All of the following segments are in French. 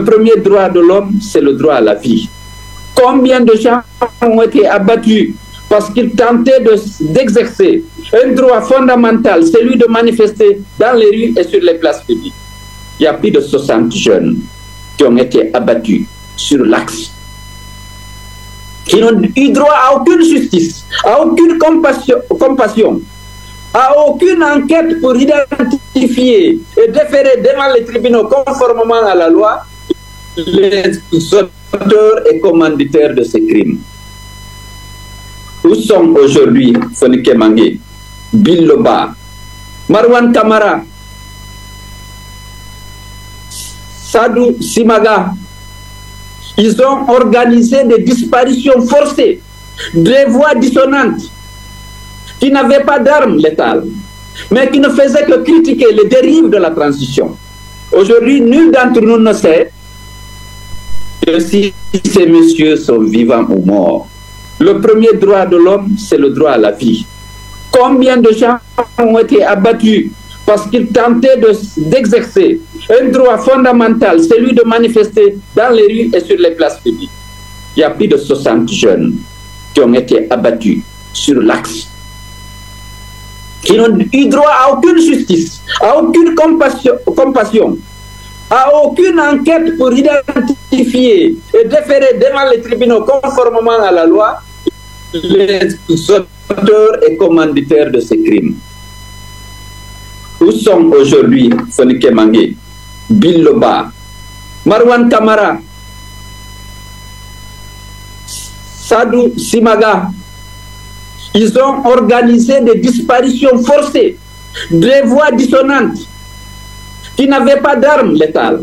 premier droit de l'homme, c'est le droit à la vie. Combien de gens ont été abattus parce qu'ils tentaient d'exercer un droit fondamental, celui de manifester dans les rues et sur les places publiques. Il y a plus de 60 jeunes qui ont été abattus sur l'axe, qui n'ont eu droit à aucune justice, à aucune compassion, à aucune enquête pour identifier et déférer devant les tribunaux conformément à la loi les auteurs et commanditaires de ces crimes. Où sont aujourd'hui Fonike Mangue, Bill Loba, Marwan Kamara, Sadou Simaga? Ils ont organisé des disparitions forcées, des voix dissonantes, qui n'avaient pas d'armes létales, mais qui ne faisaient que critiquer les dérives de la transition. Aujourd'hui, nul d'entre nous ne sait que si ces messieurs sont vivants ou morts. Le premier droit de l'homme, c'est le droit à la vie. Combien de gens ont été abattus parce qu'ils tentaient d'exercer un droit fondamental, celui de manifester dans les rues et sur les places publiques? Il y a plus de 60 jeunes qui ont été abattus sur l'axe, qui n'ont eu droit à aucune justice, à aucune compassion, à aucune enquête pour identifier et déférer devant les tribunaux conformément à la loi les auteurs et commanditaires de ces crimes. Où sont aujourd'hui Fonike Mangue, Bill Loba, Marwan Kamara, Sadou Simaga? Ils ont organisé des disparitions forcées, des voix dissonantes, qui n'avaient pas d'armes létales,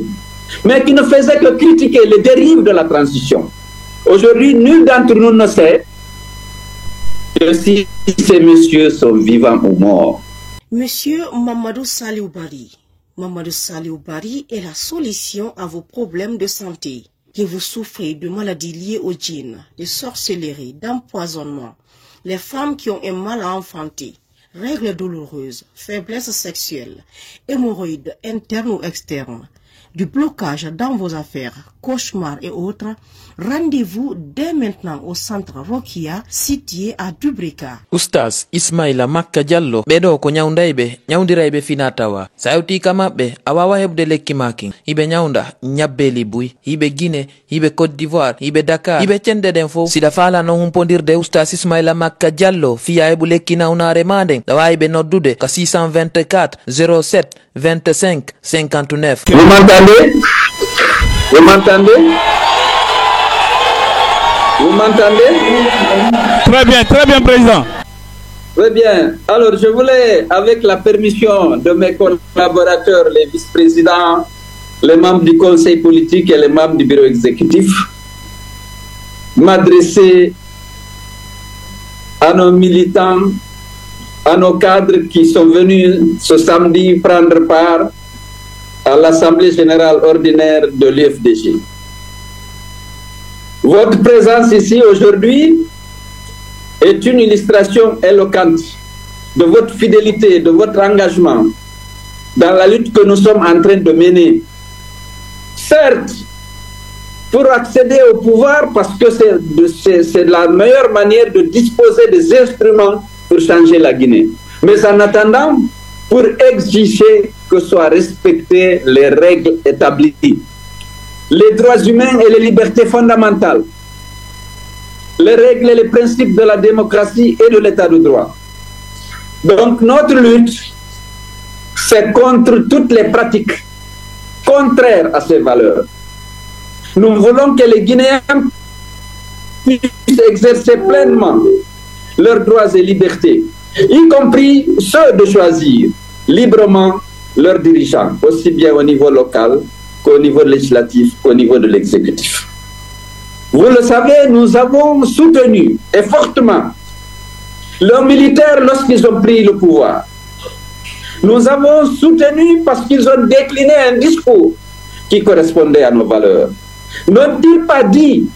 mais qui ne faisaient que critiquer les dérives de la transition. Aujourd'hui, nul d'entre nous ne sait que si ces messieurs sont vivants ou morts. Monsieur Mamadou Saliou Bari. Mamadou Saliou Bari est la solution à vos problèmes de santé. Que vous souffrez de maladies liées au djinn, de sorcellerie, d'empoisonnement, les femmes qui ont un mal à enfanter, règles douloureuses, faiblesse sexuelle, hémorroïdes internes ou externes, du blocage dans vos affaires, cauchemars et autres, rendez-vous dès maintenant au centre Rokia situé à Dubrika. Oustaz Ismaila Makka Diallo bedo ko nyaundaybe nyaundiraybe finatawa sayuti kamabe awawa hebde lekki making ibe nyaunda nyabbeli buy ibe Guinée ibe Côte d'Ivoire ibe Dakar ibe cende den fo sida fala no humpondirde Oustaz Ismaila Makka Diallo fiya ebu lekki naunare manden dawa ibe noddude ka 624 07 25 59. Vous m'entendez? Vous m'entendez? Vous m'entendez? Très bien, Président. Très bien. Alors, je voulais, avec la permission de mes collaborateurs, les vice-présidents, les membres du conseil politique et les membres du bureau exécutif, m'adresser à nos militants, à nos cadres qui sont venus ce samedi prendre part à l'Assemblée générale ordinaire de l'UFDG. Votre présence ici aujourd'hui est une illustration éloquente de votre fidélité, de votre engagement dans la lutte que nous sommes en train de mener. Certes, pour accéder au pouvoir, parce que c'est la meilleure manière de disposer des instruments pour changer la Guinée. Mais en attendant, pour exiger que soient respectées les règles établies, les droits humains et les libertés fondamentales, les règles et les principes de la démocratie et de l'état de droit. Donc notre lutte, c'est contre toutes les pratiques contraires à ces valeurs. Nous voulons que les Guinéens puissent exercer pleinement leurs droits et libertés, y compris ceux de choisir librement leurs dirigeants, aussi bien au niveau local qu'au niveau législatif, qu'au niveau de l'exécutif. Vous le savez, nous avons soutenu et fortement leurs militaires lorsqu'ils ont pris le pouvoir. Nous avons soutenu parce qu'ils ont décliné un discours qui correspondait à nos valeurs. N'ont-ils pas dit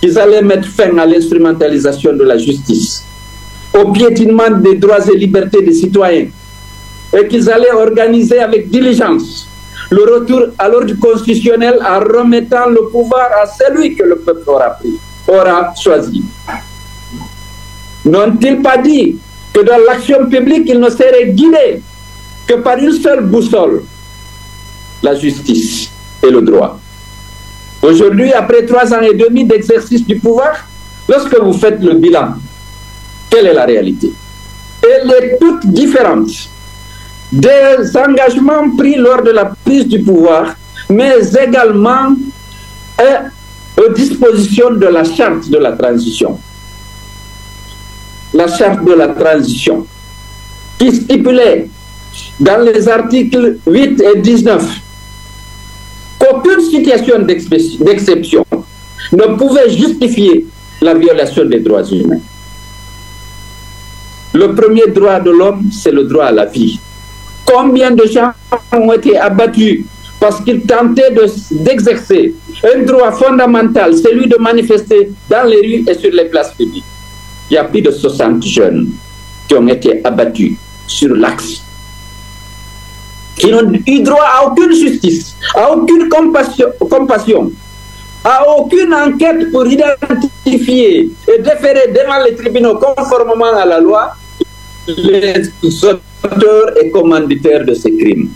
qu'ils allaient mettre fin à l'instrumentalisation de la justice, au piétinement des droits et libertés des citoyens, et qu'ils allaient organiser avec diligence le retour à l'ordre constitutionnel en remettant le pouvoir à celui que le peuple aura choisi. N'ont-ils pas dit que dans l'action publique, ils ne seraient guidés que par une seule boussole, la justice et le droit? Aujourd'hui, après 3 ans et demi d'exercice du pouvoir, lorsque vous faites le bilan, quelle est la réalité? Elle est toute différente des engagements pris lors de la prise du pouvoir, mais également aux dispositions de la charte de la transition. La charte de la transition, qui stipulait dans les articles 8 et 19 qu'aucune situation d'exception ne pouvait justifier la violation des droits humains. Le premier droit de l'homme, c'est le droit à la vie. Combien de gens ont été abattus parce qu'ils tentaient d'exercer un droit fondamental, celui de manifester dans les rues et sur les places publiques? Il y a plus de 60 jeunes qui ont été abattus sur l'axe, qui n'ont eu droit à aucune justice, à aucune compassion, à aucune enquête pour identifier et déférer devant les tribunaux conformément à la loi les auteurs et commanditaires de ces crimes.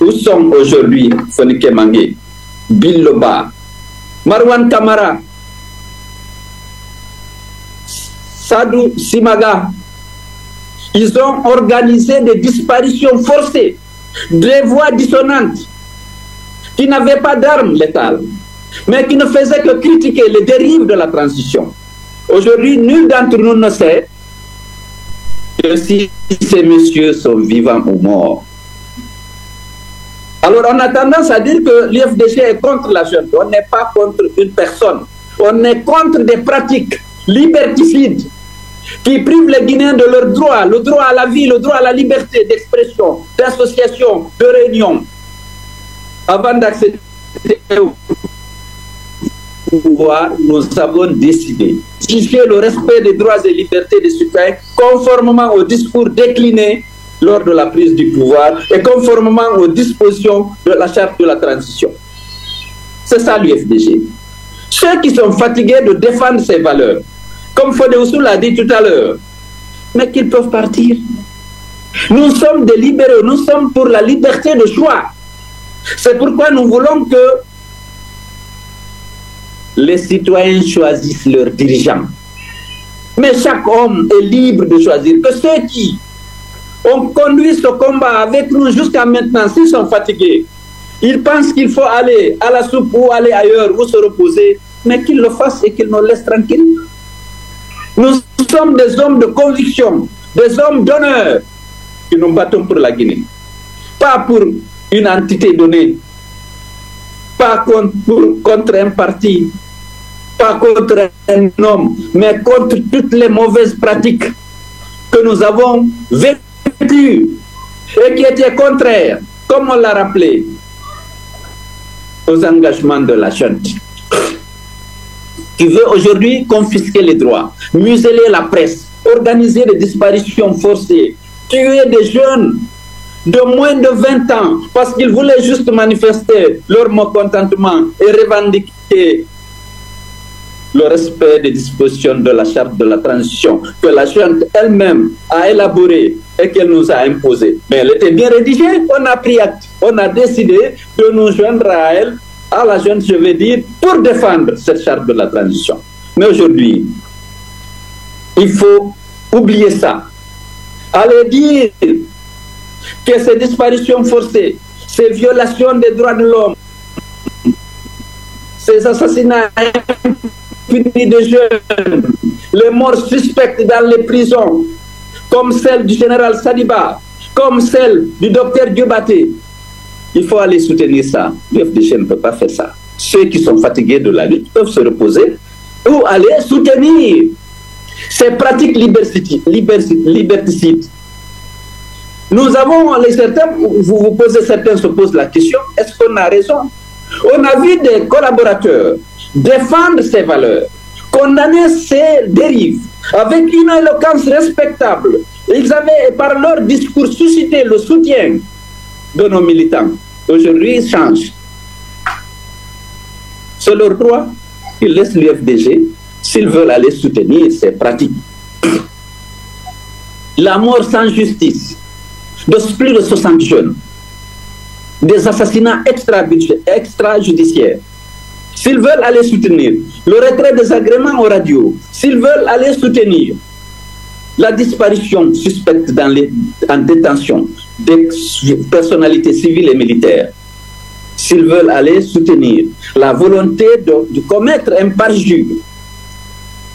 Où sont aujourd'hui Fonike Mange, Bill Loba, Marwan Kamara, Sadou Simaga? Ils ont organisé des disparitions forcées, des voix dissonantes, qui n'avaient pas d'armes létales, mais qui ne faisaient que critiquer les dérives de la transition. Aujourd'hui, nul d'entre nous ne sait que si ces messieurs sont vivants ou morts. Alors on a tendance à dire que l'IFDG est contre la jeune. On n'est pas contre une personne. On est contre des pratiques liberticides qui privent les Guinéens de leurs droits, le droit à la vie, le droit à la liberté d'expression, d'association, de réunion. Avant d'accéder au pouvoir, nous avons décidé d'exiger le respect des droits et libertés des citoyens conformément au discours décliné lors de la prise du pouvoir et conformément aux dispositions de la charte de la transition. C'est ça l'UFDG. Ceux qui sont fatigués de défendre ces valeurs, comme Fodéoussou l'a dit tout à l'heure, mais qu'ils peuvent partir. Nous sommes des libéraux, nous sommes pour la liberté de choix. C'est pourquoi nous voulons que les citoyens choisissent leurs dirigeants. Mais chaque homme est libre de choisir. Que ceux qui ont conduit ce combat avec nous jusqu'à maintenant, s'ils sont fatigués, ils pensent qu'il faut aller à la soupe ou aller ailleurs ou se reposer, mais qu'ils le fassent et qu'ils nous laissent tranquilles. Nous sommes des hommes de conviction, des hommes d'honneur qui nous battons pour la Guinée. Pas pour une entité donnée, pas contre un parti, pas contre un homme, mais contre toutes les mauvaises pratiques que nous avons vécues et qui étaient contraires, comme on l'a rappelé, aux engagements de la junte, qui veut aujourd'hui confisquer les droits, museler la presse, organiser des disparitions forcées, tuer des jeunes de moins de 20 ans parce qu'ils voulaient juste manifester leur mécontentement et revendiquer le respect des dispositions de la charte de la transition que la junte elle-même a élaborée et qu'elle nous a imposée. Mais elle était bien rédigée, on a pris acte, on a décidé de nous joindre à elle, à la junte, je vais dire, pour défendre cette charte de la transition. Mais aujourd'hui, il faut oublier ça. Allez dire que ces disparitions forcées, ces violations des droits de l'homme, ces assassinats impunis de jeunes, les morts suspectes dans les prisons, comme celle du général Sadiba, comme celle du docteur Diobaté, il faut aller soutenir ça. L'UFDG ne peut pas faire ça. Ceux qui sont fatigués de la lutte peuvent se reposer ou aller soutenir ces pratiques liberticides. Nous avons certains, certains se posent la question, est-ce qu'on a raison? On a vu des collaborateurs défendre ces valeurs, condamner ces dérives avec une éloquence respectable. Ils avaient, par leur discours, suscité le soutien de nos militants, aujourd'hui, changent. C'est leur droit. Ils laissent l'UFDG. S'ils veulent aller soutenir ces pratiques. La mort sans justice de plus de 60 jeunes. Des assassinats extrajudiciaires. S'ils veulent aller soutenir le retrait des agréments aux radios, s'ils veulent aller soutenir la disparition suspecte en détention des personnalités civiles et militaires, s'ils veulent aller soutenir la volonté de commettre un parjure,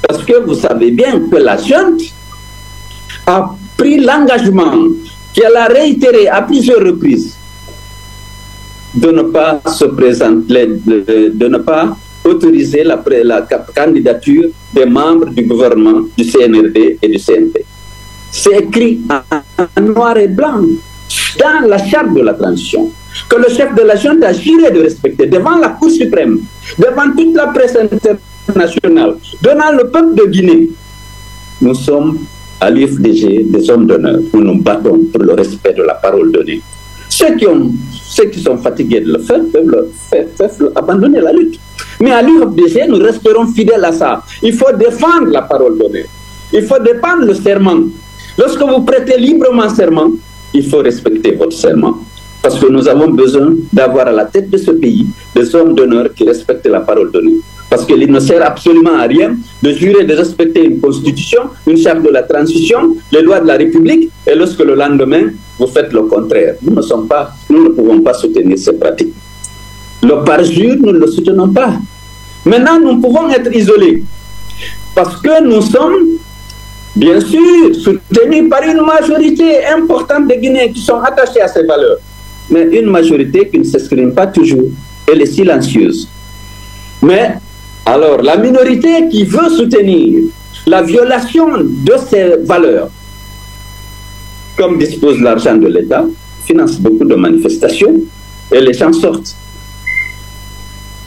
parce que vous savez bien que la junte a pris l'engagement qu'elle a réitéré à plusieurs reprises de ne pas se présenter, de ne pas autoriser la candidature des membres du gouvernement, du CNRD et du CNP. C'est écrit en noir et blanc dans la charte de la transition que le chef de la junte a juré de respecter devant la Cour suprême, devant toute la presse internationale, devant le peuple de Guinée. Nous sommes à l'UFDG des hommes d'honneur. Nous nous battons pour le respect de la parole donnée. Ceux qui sont fatigués de le faire peuvent abandonner la lutte. Mais à l'UFDG, nous resterons fidèles à ça. Il faut défendre la parole donnée. Il faut défendre le serment. Lorsque vous prêtez librement serment, il faut respecter votre serment. Parce que nous avons besoin d'avoir à la tête de ce pays des hommes d'honneur qui respectent la parole donnée. Parce qu'il ne sert absolument à rien de jurer de respecter une constitution, une charte de la transition, les lois de la République, et lorsque le lendemain, vous faites le contraire. Nous ne pouvons pas soutenir ces pratiques. Le parjure, nous ne le soutenons pas. Maintenant, nous pouvons être isolés. Parce que nous sommes, bien sûr, soutenus par une majorité importante de Guinéens qui sont attachés à ces valeurs. Mais une majorité qui ne s'exprime pas toujours. Elle est silencieuse. Mais, alors, la minorité qui veut soutenir la violation de ces valeurs, comme dispose l'argent de l'État, finance beaucoup de manifestations et les gens sortent.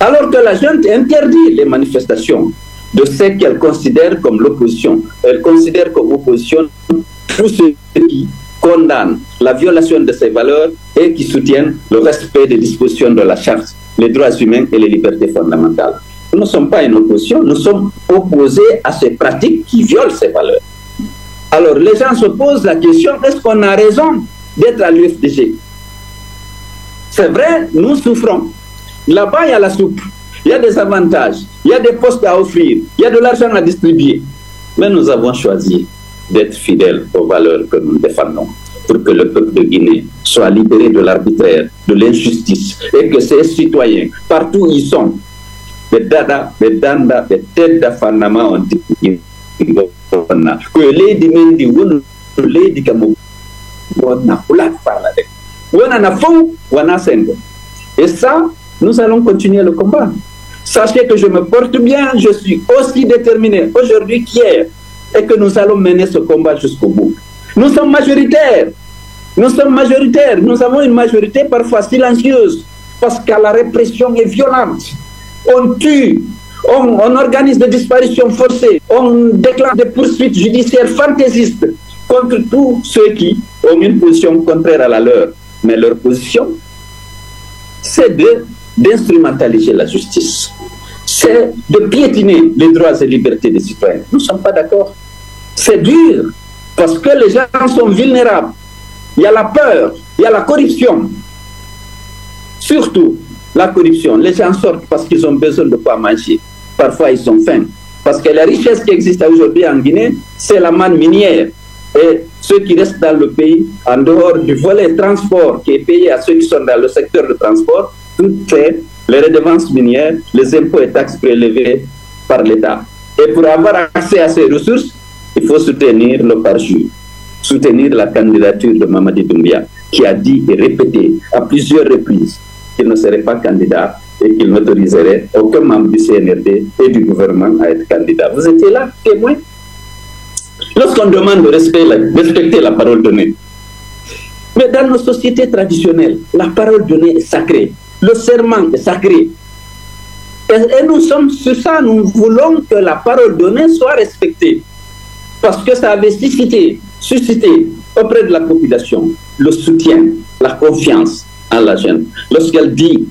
Alors que la junte interdit les manifestations de ceux qu'elle considère comme l'opposition. Elle considère comme opposition tous ceux qui condamnent la violation de ces valeurs et qui soutiennent le respect des dispositions de la Charte, les droits humains et les libertés fondamentales. Nous ne sommes pas une opposition, nous sommes opposés à ces pratiques qui violent ces valeurs. Alors les gens se posent la question, est-ce qu'on a raison d'être à l'UFDG? C'est vrai, nous souffrons. Là-bas, il y a la soupe, il y a des avantages, il y a des postes à offrir, il y a de l'argent à distribuer. Mais nous avons choisi d'être fidèles aux valeurs que nous défendons pour que le peuple de Guinée soit libéré de l'arbitraire, de l'injustice et que ses citoyens, partout où ils sont, des dada, des danda, des têtes d'affanama ont dit que les dimendi wonu les dikamu wana pula fala de wana na fou wana sendo. Et ça, nous allons continuer le combat. Sachez que je me porte bien, je suis aussi déterminé aujourd'hui qu'hier et que nous allons mener ce combat jusqu'au bout. Nous sommes majoritaires. Nous sommes majoritaires. Nous avons une majorité parfois silencieuse parce que la répression est violente. On tue, on organise des disparitions forcées, on déclenche des poursuites judiciaires fantaisistes contre tous ceux qui ont une position contraire à la leur. Mais leur position, c'est d'instrumentaliser la justice. C'est de piétiner les droits et libertés des citoyens. Nous ne sommes pas d'accord. C'est dur, parce que les gens sont vulnérables. Il y a la peur, il y a la corruption. Surtout, la corruption. Les gens sortent parce qu'ils ont besoin de quoi manger. Parfois, ils ont faim. Parce que la richesse qui existe aujourd'hui en Guinée, c'est la manne minière. Et ceux qui restent dans le pays, en dehors du volet transport qui est payé à ceux qui sont dans le secteur de transport, tout fait les redevances minières, les impôts et taxes prélevés par l'État. Et pour avoir accès à ces ressources, il faut soutenir le parjure, soutenir la candidature de Mamadi Doumbia, qui a dit et répété à plusieurs reprises qu'il ne serait pas candidat et qu'il n'autoriserait aucun membre du CNRD et du gouvernement à être candidat. Vous étiez là, témoin. Lorsqu'on demande de respecter la parole donnée, mais dans nos sociétés traditionnelles, la parole donnée est sacrée, le serment est sacré. Et nous sommes sur ça, nous voulons que la parole donnée soit respectée. Parce que ça avait suscité auprès de la population le soutien, la confiance en la jeune. Lorsqu'elle dit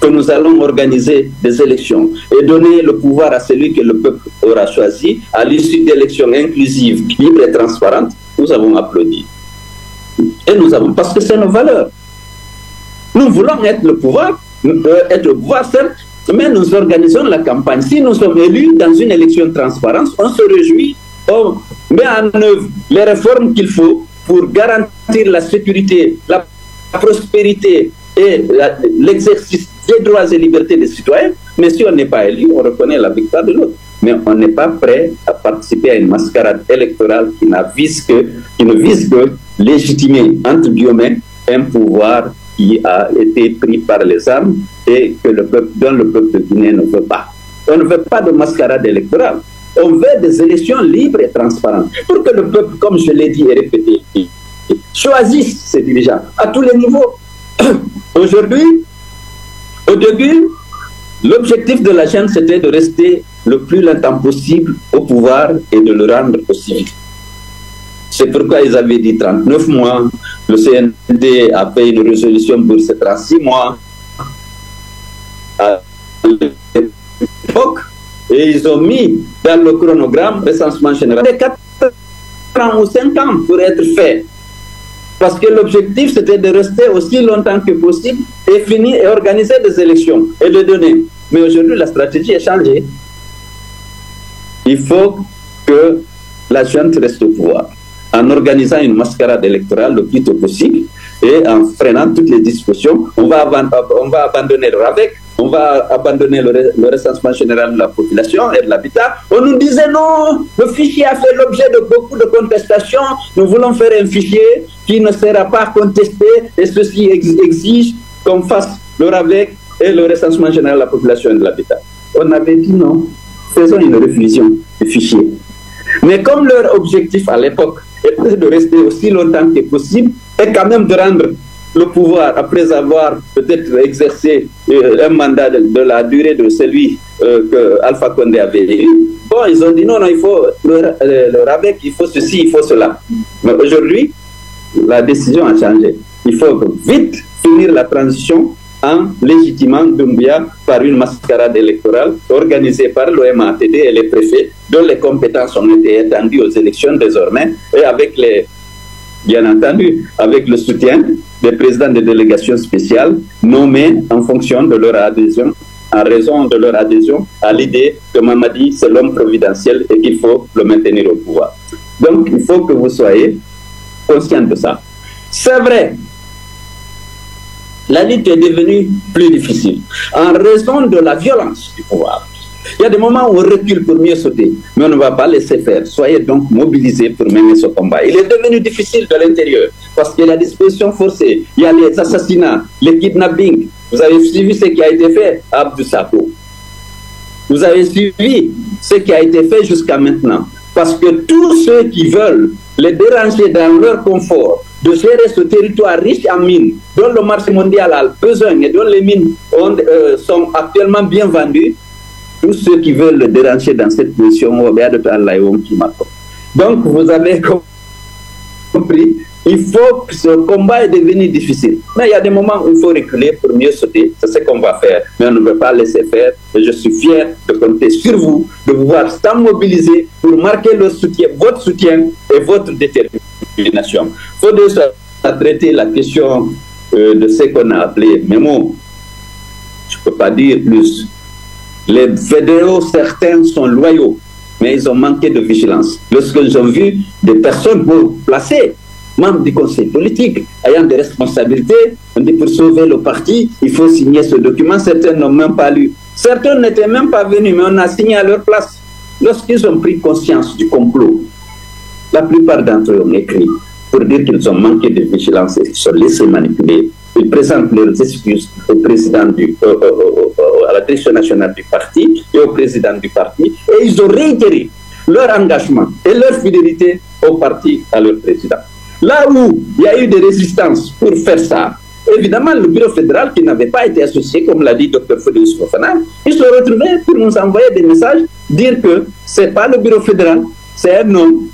que nous allons organiser des élections et donner le pouvoir à celui que le peuple aura choisi à l'issue d'élections inclusives, libres et transparentes, nous avons applaudi. Et nous avons, parce que c'est nos valeurs. Nous voulons être le pouvoir, certes, mais nous organisons la campagne. Si nous sommes élus dans une élection de transparence, on se réjouit, on met en œuvre les réformes qu'il faut pour garantir la sécurité, la prospérité et l'exercice des droits et libertés des citoyens. Mais si on n'est pas élu, on reconnaît la victoire de l'autre. Mais on n'est pas prêt à participer à une mascarade électorale qui ne vise que légitimer, entre guillemets, un pouvoir qui a été pris par les armes et que dont le peuple guinéen ne veut pas. On ne veut pas de mascarade électorale. On veut des élections libres et transparentes pour que le peuple, comme je l'ai dit et répété, choisisse ses dirigeants à tous les niveaux. Aujourd'hui, au début, l'objectif de la jeune, c'était de rester le plus longtemps possible au pouvoir et de le rendre possible. C'est pourquoi ils avaient dit 39 mois. Le CND a fait une résolution pour ces 36 mois. À l'époque, et ils ont mis dans le chronogramme recensement général de 4 ans ou 5 ans pour être fait. Parce que l'objectif, c'était de rester aussi longtemps que possible et finir et organiser des élections et de donner. Mais aujourd'hui, la stratégie est changée. Il faut que la junte reste au pouvoir en organisant une mascarade électorale le plus tôt possible et en freinant toutes les discussions. On va abandonner le RAVEC, on va abandonner le recensement général de la population et de l'habitat. On nous disait non, le fichier a fait l'objet de beaucoup de contestations. Nous voulons faire un fichier qui ne sera pas contesté et ceci exige qu'on fasse le RAVEC et le recensement général de la population et de l'habitat. On avait dit non, faisons une révision du fichier. Mais comme leur objectif à l'époque était de rester aussi longtemps que possible et quand même de rendre le pouvoir après avoir peut-être exercé un mandat de la durée de celui que Alpha Condé avait eu, bon, ils ont dit non, il faut le RAVEC, il faut ceci, il faut cela. Mais aujourd'hui, la décision a changé. Il faut vite finir la transition en légitimant Doumbouya par une mascarade électorale organisée par l'OMATD et les préfets, dont les compétences ont été étendues aux élections désormais, et avec bien entendu, avec le soutien des présidents des délégations spéciales nommés en fonction de leur adhésion, en raison de leur adhésion à l'idée que Mamadi, c'est l'homme providentiel et qu'il faut le maintenir au pouvoir. Donc, il faut que vous soyez conscients de ça. C'est vrai, la lutte est devenue plus difficile en raison de la violence du pouvoir. Il y a des moments où on recule pour mieux sauter, mais on ne va pas laisser faire. Soyez donc mobilisés pour mener ce combat. Il est devenu difficile de l'intérieur parce qu'il y a des dispositions forcées, il y a les assassinats, les kidnappings. Vous avez suivi ce qui a été fait à Abdou Sako. Vous avez suivi ce qui a été fait jusqu'à maintenant. Parce que tous ceux qui veulent les déranger dans leur confort de gérer ce territoire riche en mines, dont le marché mondial a besoin et dont les mines sont actuellement bien vendues, tous ceux qui veulent le déranger dans cette position, donc vous avez compris, il faut que ce combat est devenu difficile. Mais il y a des moments où il faut reculer pour mieux sauter. C'est ce qu'on va faire. Mais on ne veut pas laisser faire. Et je suis fier de compter sur vous, de vous voir tant mobiliser pour marquer le soutien, votre soutien et votre détermination. Il faut déjà traiter la question de ce qu'on a appelé mémo. Je ne peux pas dire plus. Les fédéraux, certains sont loyaux, mais ils ont manqué de vigilance. Lorsqu'ils ont vu des personnes placées, membres du conseil politique, ayant des responsabilités, on dit pour sauver le parti, il faut signer ce document. Certains n'ont même pas lu. Certains n'étaient même pas venus, mais on a signé à leur place. Lorsqu'ils ont pris conscience du complot, la plupart d'entre eux ont écrit pour dire qu'ils ont manqué de vigilance et qu'ils se sont laissés manipuler. Ils présentent leurs excuses au président à la direction nationale du parti et au président du parti, et ils ont réitéré leur engagement et leur fidélité au parti, à leur président. Là où il y a eu des résistances pour faire ça, évidemment, le bureau fédéral qui n'avait pas été associé, comme l'a dit Dr Fodé Fofana, ils se retrouvaient pour nous envoyer des messages, dire que ce n'est pas le bureau fédéral, c'est un homme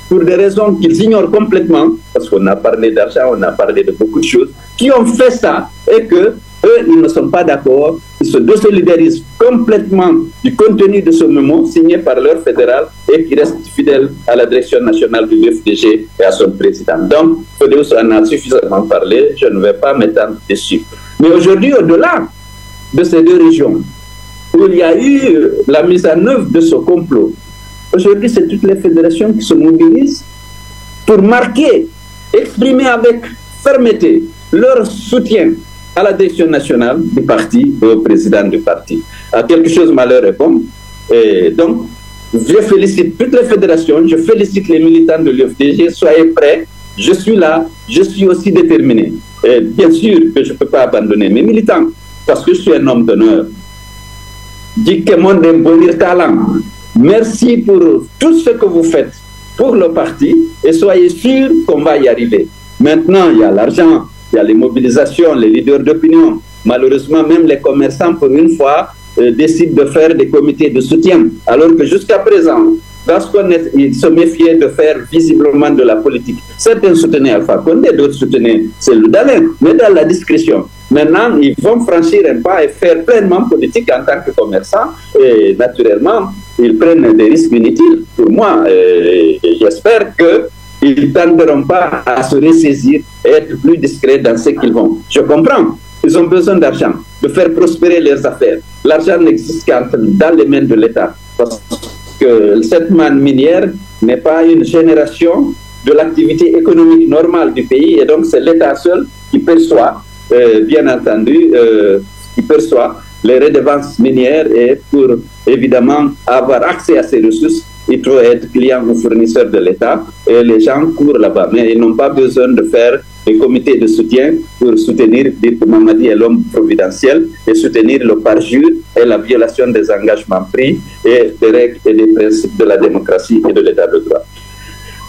pour des raisons qu'ils ignorent complètement, parce qu'on a parlé d'argent, on a parlé de beaucoup de choses, qui ont fait ça et que eux, ils ne sont pas d'accord, ils se désolidarisent complètement du contenu de ce mémo signé par leur fédéral et qui restent fidèles à la direction nationale du FDG et à son président. Donc, Fodéus en a suffisamment parlé, je ne vais pas m'étendre dessus. Mais aujourd'hui, au-delà de ces deux régions, où il y a eu la mise en œuvre de ce complot, aujourd'hui, c'est toutes les fédérations qui se mobilisent pour marquer, exprimer avec fermeté leur soutien à la direction nationale du parti et au président du parti. À quelque chose malheur répond. Et donc, je félicite toutes les fédérations, je félicite les militants de l'UFDG, soyez prêts, je suis là, je suis aussi déterminé. Et bien sûr que je ne peux pas abandonner mes militants, parce que je suis un homme d'honneur. Merci pour tout ce que vous faites pour le parti et soyez sûrs qu'on va y arriver. Maintenant, il y a l'argent, il y a les mobilisations, les leaders d'opinion. Malheureusement, même les commerçants, pour une fois, décident de faire des comités de soutien. Alors que jusqu'à présent, parce qu'ils se méfiaient de faire visiblement de la politique. Certains soutenaient Alpha Condé, d'autres soutenaient Cellou Dalein, mais dans la discrétion. Maintenant, ils vont franchir un pas et faire pleinement politique en tant que commerçants. Et naturellement, ils prennent des risques inutiles. Pour moi, j'espère qu'ils ne tenteront pas à se ressaisir et être plus discrets dans ce qu'ils vont. Je comprends. Ils ont besoin d'argent, de faire prospérer leurs affaires. L'argent n'existe qu'entre dans les mains de l'État. Parce que cette manne minière n'est pas une génération de l'activité économique normale du pays. Et donc, c'est l'État seul qui perçoit, bien entendu, qui perçoit les redevances minières. Et pour, évidemment, avoir accès à ces ressources, il faut être client ou fournisseur de l'État. Et les gens courent là-bas. Mais ils n'ont pas besoin de faire des comités de soutien pour soutenir Mamadi et l'homme providentiel et soutenir le parjure et la violation des engagements pris et des règles et des principes de la démocratie et de l'état de droit.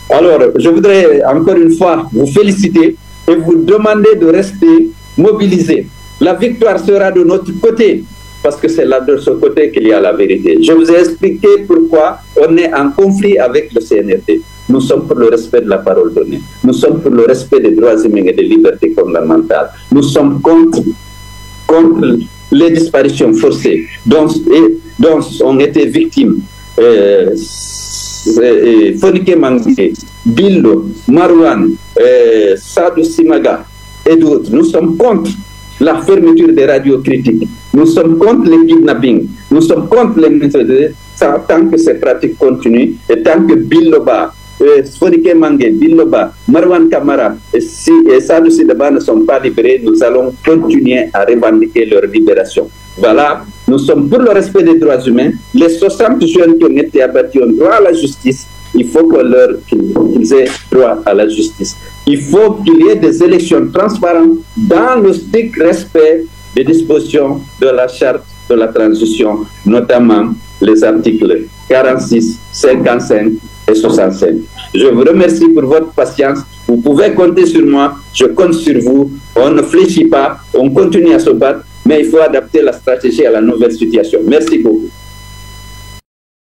Alors, je voudrais encore une fois vous féliciter et vous demander de rester mobilisés. La victoire sera de notre côté, parce que c'est là de ce côté qu'il y a la vérité. Je vous ai expliqué pourquoi on est en conflit avec le CNRD. Nous sommes pour le respect de la parole donnée. Nous sommes pour le respect des droits humains et des libertés fondamentales. Nous sommes contre les disparitions forcées dont ont été victimes Fonike Mangé, Billo, Marouane, Sadou Simaga et d'autres. Nous sommes contre la fermeture des radios critiques. Nous sommes contre les kidnappings. Nous sommes contre les méthodes tant que ces pratiques continuent et tant que Billoba, Fonike Mangé, Billoba, Marouane Kamara et Sadou Sidaba ne sont pas libérés, nous allons continuer à revendiquer leur libération. Voilà, nous sommes pour le respect des droits humains. Les 60 jeunes qui ont été abattus ont droit à la justice. Il faut qu'ils aient droit à la justice. Il faut qu'il y ait des élections transparentes dans le strict respect des dispositions de la charte de la transition, notamment les articles 46, 55 et 65. Je vous remercie pour votre patience. Vous pouvez compter sur moi. Je compte sur vous. On ne fléchit pas. On continue à se battre. Mais il faut adapter la stratégie à la nouvelle situation. Merci beaucoup.